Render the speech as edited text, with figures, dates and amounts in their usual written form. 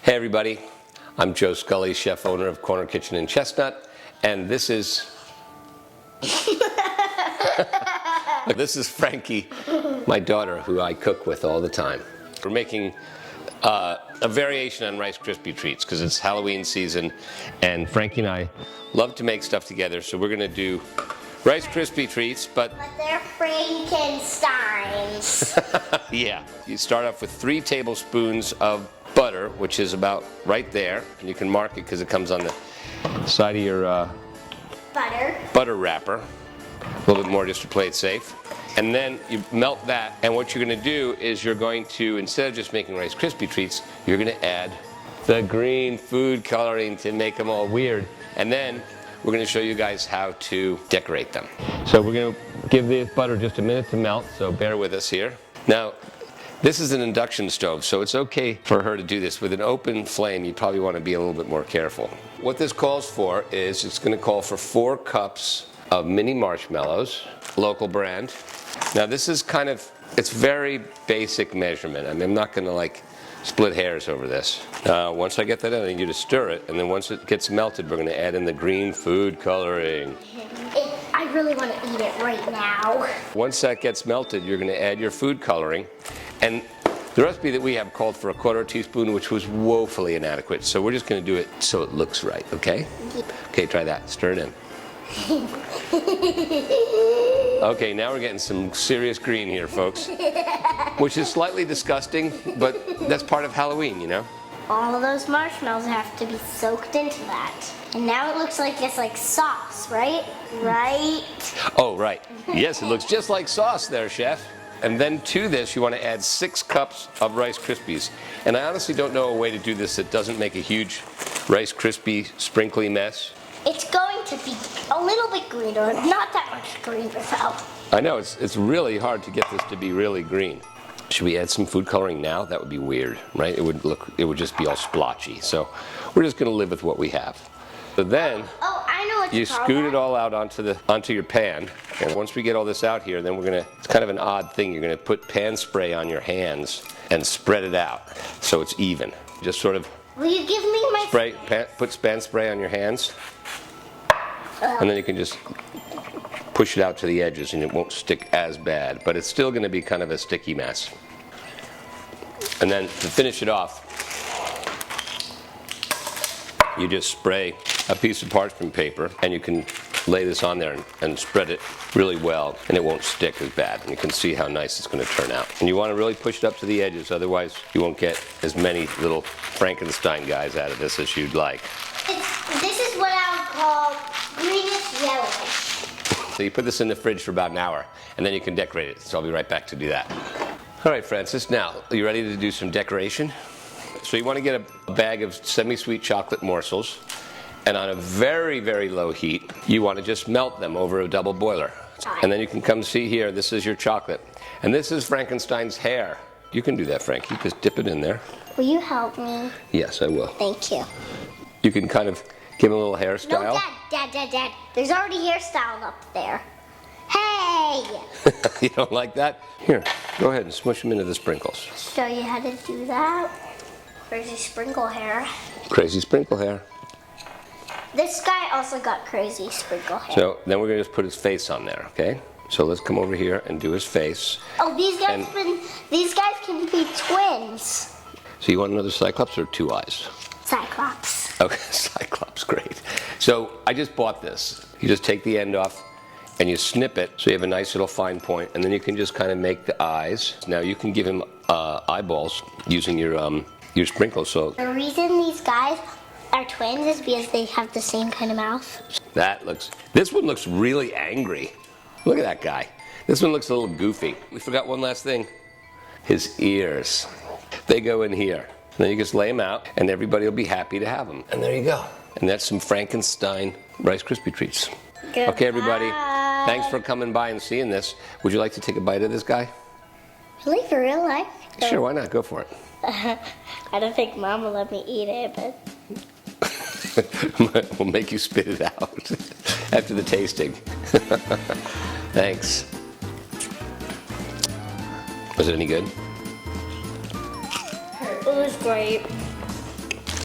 Hey everybody, I'm Joe Scully, chef owner of Corner Kitchen in Chestnut, and this is this is Frankie, my daughter, who I cook with all the time. We're making a variation on Rice Krispie Treats because it's Halloween season, and Frankie and I love to make stuff together, so we're gonna do Rice Krispie Treats, but they're Frankensteins. yeah, you start off with 3 tablespoons of butter, which is about right there, and you can mark it because it comes on the side of your butter wrapper. A little bit more just to play it safe. And then you melt that, and what you're going to do is you're going to, instead of just making Rice Krispie Treats, you're going to add the green food coloring to make them all weird. And then we're going to show you guys how to decorate them. So we're going to give this butter just a minute to melt, so bear with us here. Now, this is an induction stove, so it's okay for her to do this. With an open flame, you probably want to be a little bit more careful. What this calls for is it's going to call for 4 cups of mini marshmallows, local brand. Now this is kind of, it's very basic measurement. I mean, I'm not going to like split hairs over this. Once I get that in, I need you to stir it, and then once it gets melted, we're going to add in the green food coloring. I really want to eat it right now. Once that gets melted, you're going to add your food coloring. And the recipe that we have called for a 1/4 teaspoon, which was woefully inadequate. So we're just going to do it so it looks right, okay? Okay, try that. Stir it in. Okay, now we're getting some serious green here, folks. Which is slightly disgusting, but that's part of Halloween, you know? All of those marshmallows have to be soaked into that. And now it looks like it's like sauce, right? Right? Oh, right. Yes, it looks just like sauce there, chef. And then to this, you want to add 6 cups of Rice Krispies. And I honestly don't know a way to do this that doesn't make a huge Rice Krispie sprinkly mess. It's going to be a little bit greener, not that much greener though. I know, it's really hard to get this to be really green. Should we add some food coloring now? That would be weird, right? It would just be all splotchy. So we're just going to live with what we have. So then, I know what you scoot it all out onto your pan, and once we get all this out here, then we're gonna, it's kind of an odd thing, you're gonna put pan spray on your hands and spread it out so it's even. Just sort of Will you give me my put pan spray on your hands, and then you can just push it out to the edges and it won't stick as bad, but it's still gonna be kind of a sticky mess. And then to finish it off, you just spray a piece of parchment paper, and you can lay this on there and spread it really well, and it won't stick as bad. And you can see how nice it's going to turn out. And you want to really push it up to the edges, otherwise you won't get as many little Frankenstein guys out of this as you'd like. This is what I would call greenish yellowish. So you put this in the fridge for about an hour, and then you can decorate it. So I'll be right back to do that. All right, Francis, now, are you ready to do some decoration? So you want to get a bag of semi-sweet chocolate morsels, and on a very, very low heat, you want to just melt them over a double boiler. And then you can come see here, this is your chocolate. And this is Frankenstein's hair. You can do that, Frankie, just dip it in there. Will you help me? Yes, I will. Thank you. You can kind of give him a little hairstyle. No, Dad. There's already hairstyle up there. Hey! You don't like that? Here, go ahead and smush them into the sprinkles. Show you how to do that. Crazy sprinkle hair. Crazy sprinkle hair. This guy also got crazy sprinkle hair. So then we're going to just put his face on there, okay? So let's come over here and do his face. Oh, these guys can be twins. So you want another Cyclops or 2 eyes? Cyclops. Okay, Cyclops, great. So I just bought this. You just take the end off and you snip it so you have a nice little fine point, and then you can just kind of make the eyes. Now you can give him eyeballs using your sprinkles. So the reason these guys are twins is because they have the same kind of mouth. This one looks really angry. Look at that guy. This one looks a little goofy. We forgot one last thing. His ears. They go in here. And then you just lay them out, and everybody will be happy to have them. And there you go. And that's some Frankenstein Rice Krispie Treats. Goodbye. Okay, everybody. Thanks for coming by and seeing this. Would you like to take a bite of this guy? Really, for real life? Sure, why not? Go for it. I don't think Mom will let me eat it, but... We'll make you spit it out after the tasting. Thanks. Was it any good? It was great.